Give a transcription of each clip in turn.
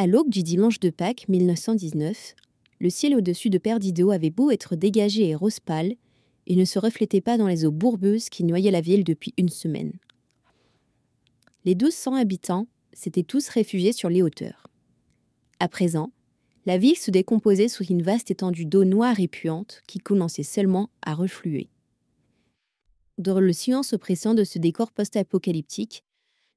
À l'aube du dimanche de Pâques 1919, le ciel au-dessus de Perdido avait beau être dégagé et rose pâle, et ne se reflétait pas dans les eaux bourbeuses qui noyaient la ville depuis une semaine. Les 1200 habitants s'étaient tous réfugiés sur les hauteurs. À présent, la ville se décomposait sous une vaste étendue d'eau noire et puante qui commençait seulement à refluer. Dans le silence oppressant de ce décor post-apocalyptique,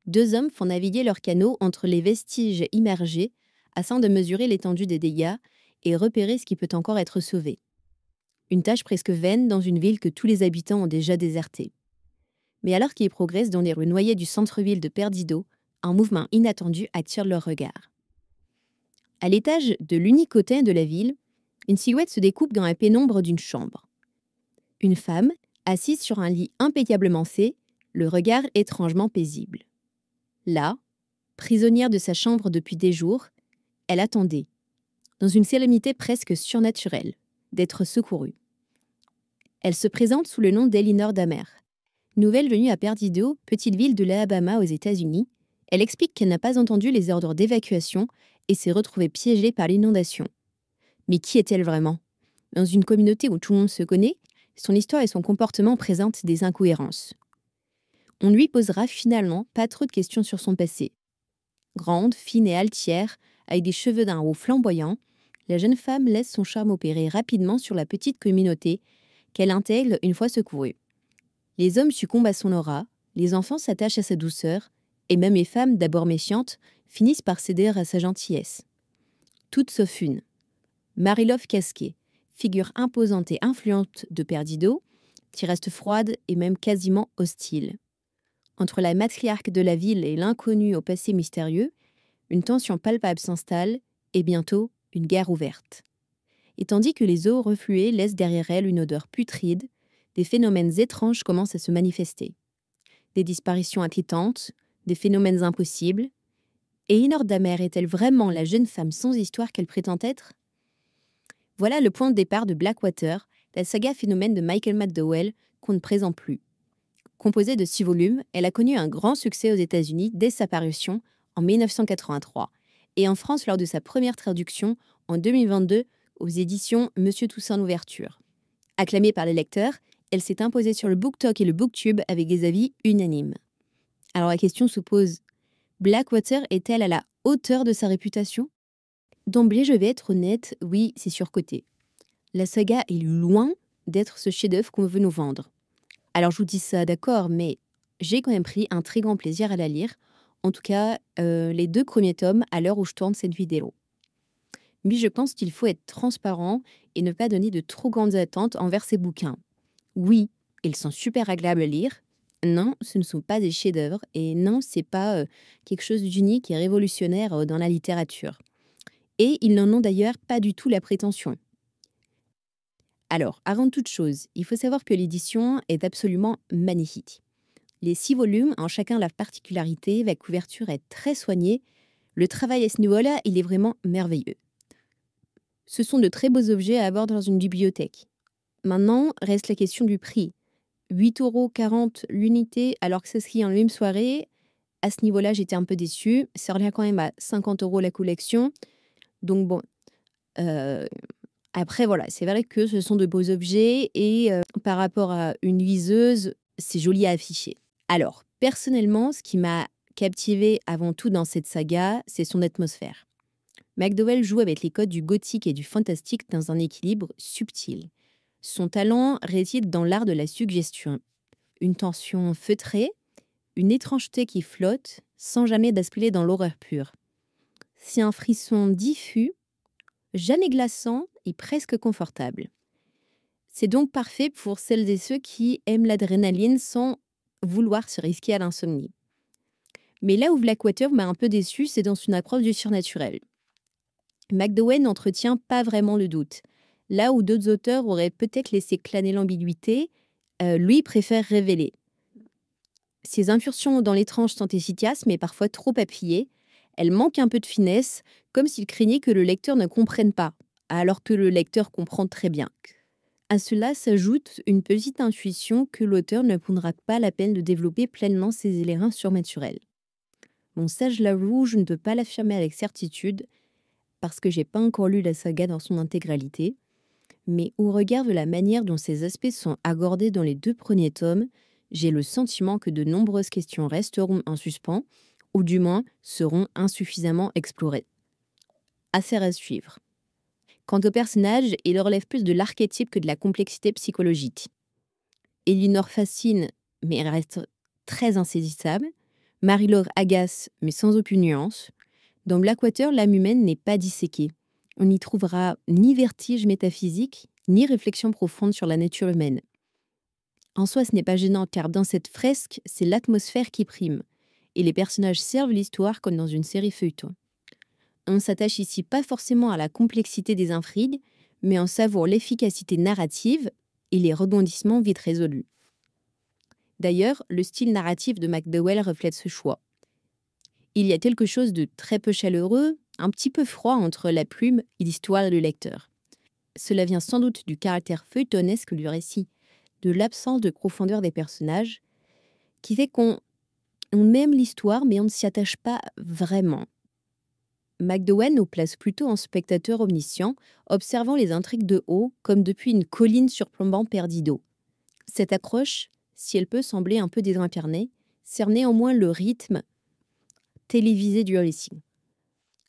2 hommes font naviguer leurs canots entre les vestiges immergés afin de mesurer l'étendue des dégâts et repérer ce qui peut encore être sauvé. Une tâche presque vaine dans une ville que tous les habitants ont déjà désertée. Mais alors qu'ils progressent dans les rues noyées du centre-ville de Perdido, un mouvement inattendu attire leur regard. À l'étage de l'unique hôtel de la ville, une silhouette se découpe dans la pénombre d'une chambre. Une femme, assise sur un lit impeccablement fait, le regard étrangement paisible. Là, prisonnière de sa chambre depuis des jours, elle attendait, dans une sérénité presque surnaturelle, d'être secourue. Elle se présente sous le nom d'Elinor Damer. Nouvelle venue à Perdido, petite ville de l'Alabama aux États-Unis, elle explique qu'elle n'a pas entendu les ordres d'évacuation et s'est retrouvée piégée par l'inondation. Mais qui est-elle vraiment ? Dans une communauté où tout le monde se connaît, son histoire et son comportement présentent des incohérences. On lui posera finalement pas trop de questions sur son passé. Grande, fine et altière, avec des cheveux d'un roux flamboyant, la jeune femme laisse son charme opérer rapidement sur la petite communauté qu'elle intègre une fois secourue. Les hommes succombent à son aura, les enfants s'attachent à sa douceur, et même les femmes, d'abord méfiantes, finissent par céder à sa gentillesse. Toutes sauf une. Marie-Love Casquet, figure imposante et influente de Perdido, qui reste froide et même quasiment hostile. Entre la matriarque de la ville et l'inconnu au passé mystérieux, une tension palpable s'installe et bientôt une guerre ouverte. Et tandis que les eaux refluées laissent derrière elles une odeur putride, des phénomènes étranges commencent à se manifester. Des disparitions inquiétantes, des phénomènes impossibles. Et Elinor Damer est-elle vraiment la jeune femme sans histoire qu'elle prétend être ? Voilà le point de départ de Blackwater, la saga phénomène de Michael McDowell qu'on ne présente plus. Composée de 6 volumes, elle a connu un grand succès aux États-Unis dès sa parution en 1983 et en France lors de sa première traduction en 2022 aux éditions Monsieur Toussaint Louverture. Acclamée par les lecteurs, elle s'est imposée sur le BookTok et le BookTube avec des avis unanimes. Alors la question se pose, Blackwater est-elle à la hauteur de sa réputation ? D'emblée, je vais être honnête, oui, c'est surcoté. La saga est loin d'être ce chef-d'œuvre qu'on veut nous vendre. Alors je vous dis ça, d'accord, mais j'ai quand même pris un très grand plaisir à la lire. En tout cas, les 2 premiers tomes à l'heure où je tourne cette vidéo. Mais je pense qu'il faut être transparent et ne pas donner de trop grandes attentes envers ces bouquins. Oui, ils sont super agréables à lire. Non, ce ne sont pas des chefs-d'œuvre. Et non, c'est pas quelque chose d'unique et révolutionnaire dans la littérature. Et ils n'en ont d'ailleurs pas du tout la prétention. Alors, avant toute chose, il faut savoir que l'édition est absolument magnifique. Les 6 volumes ont chacun la particularité, la couverture est très soignée. Le travail à ce niveau-là, il est vraiment merveilleux. Ce sont de très beaux objets à avoir dans une bibliothèque. Maintenant, reste la question du prix. 8,40 € l'unité, alors que ça se lit en une soirée. À ce niveau-là, j'étais un peu déçue. Ça revient quand même à 50 € la collection. Donc bon, après voilà, c'est vrai que ce sont de beaux objets et par rapport à une liseuse, c'est joli à afficher. Alors, personnellement, ce qui m'a captivée avant tout dans cette saga, c'est son atmosphère. McDowell joue avec les codes du gothique et du fantastique dans un équilibre subtil. Son talent réside dans l'art de la suggestion. Une tension feutrée, une étrangeté qui flotte, sans jamais basculer dans l'horreur pure. C'est un frisson diffus, jamais glaçant et presque confortable. C'est donc parfait pour celles et ceux qui aiment l'adrénaline sans vouloir se risquer à l'insomnie. Mais là où Blackwater m'a un peu déçu, c'est dans une approche du surnaturel. McDowell n'entretient pas vraiment le doute. Là où d'autres auteurs auraient peut-être laissé planer l'ambiguïté, lui préfère révéler. Ses incursions dans l'étrange sont efficaces, mais parfois trop appuyées. Elles manquent un peu de finesse, comme s'il craignait que le lecteur ne comprenne pas, alors que le lecteur comprend très bien. À cela s'ajoute une petite intuition que l'auteur ne prendra pas la peine de développer pleinement ses éléments surnaturels. Bon, ça je l'avoue, je ne peux pas l'affirmer avec certitude, parce que j'ai pas encore lu la saga dans son intégralité, mais au regard de la manière dont ces aspects sont abordés dans les 2 premiers tomes, j'ai le sentiment que de nombreuses questions resteront en suspens, ou du moins seront insuffisamment explorées. Affaire à suivre. Quant aux personnages, ils relèvent plus de l'archétype que de la complexité psychologique. Elinor fascine, mais elle reste très insaisissable. Marie-Laure agace, mais sans aucune nuance. Dans Blackwater, l'âme humaine n'est pas disséquée. On n'y trouvera ni vertige métaphysique, ni réflexion profonde sur la nature humaine. En soi, ce n'est pas gênant, car dans cette fresque, c'est l'atmosphère qui prime, et les personnages servent l'histoire comme dans une série feuilleton. On ne s'attache ici pas forcément à la complexité des intrigues, mais on savoure l'efficacité narrative et les rebondissements vite résolus. D'ailleurs, le style narratif de McDowell reflète ce choix. Il y a quelque chose de très peu chaleureux, un petit peu froid entre la plume et l'histoire du lecteur. Cela vient sans doute du caractère feuilletonesque du récit, de l'absence de profondeur des personnages, qui fait qu'on aime l'histoire mais on ne s'y attache pas vraiment. McDowell nous place plutôt en spectateur omniscient, observant les intrigues de haut comme depuis une colline surplombant Perdido. Cette accroche, si elle peut sembler un peu désincarnée, sert néanmoins le rythme télévisé du récit.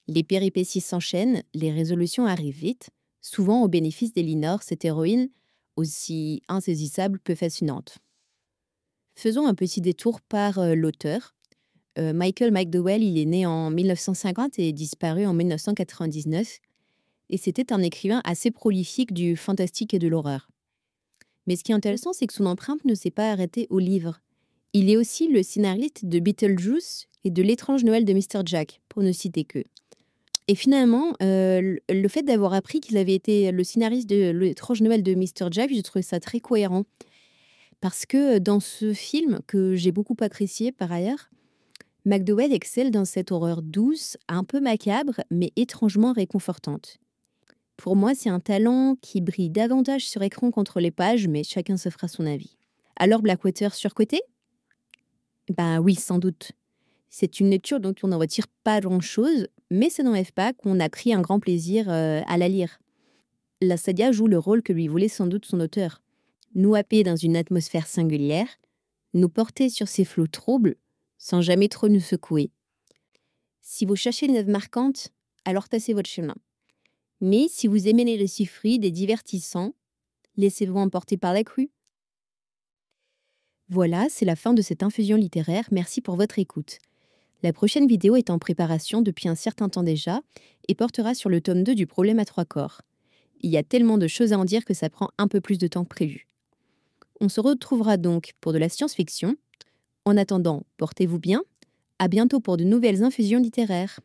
Les péripéties s'enchaînent, les résolutions arrivent vite, souvent au bénéfice d'Elinor, cette héroïne aussi insaisissable que fascinante. Faisons un petit détour par l'auteur. Michael McDowell, il est né en 1950 et disparu en 1999. Et c'était un écrivain assez prolifique du fantastique et de l'horreur. Mais ce qui est intéressant, c'est que son empreinte ne s'est pas arrêtée au livre. Il est aussi le scénariste de Beetlejuice et de L'étrange Noël de Mr. Jack, pour ne citer que. Et finalement, le fait d'avoir appris qu'il avait été le scénariste de L'étrange Noël de Mr. Jack, j'ai trouvé ça très cohérent. Parce que dans ce film, que j'ai beaucoup apprécié par ailleurs, McDowell excelle dans cette horreur douce, un peu macabre, mais étrangement réconfortante. Pour moi, c'est un talent qui brille davantage sur écran qu'entre les pages, mais chacun se fera son avis. Alors Blackwater surcoté ? Ben oui, sans doute. C'est une lecture dont on n'en retire pas grand-chose, mais ça n'enlève pas qu'on a pris un grand plaisir à la lire. La saga joue le rôle que lui voulait sans doute son auteur. Nous happer dans une atmosphère singulière, nous porter sur ces flots troubles, sans jamais trop nous secouer. Si vous cherchez une œuvre marquante, alors tassez votre chemin. Mais si vous aimez les récits fluides et divertissants, laissez-vous emporter par la crue. Voilà, c'est la fin de cette infusion littéraire. Merci pour votre écoute. La prochaine vidéo est en préparation depuis un certain temps déjà et portera sur le tome 2 du Problème à 3 corps. Il y a tellement de choses à en dire que ça prend un peu plus de temps que prévu. On se retrouvera donc pour de la science-fiction. En attendant, portez-vous bien. À bientôt pour de nouvelles infusions littéraires.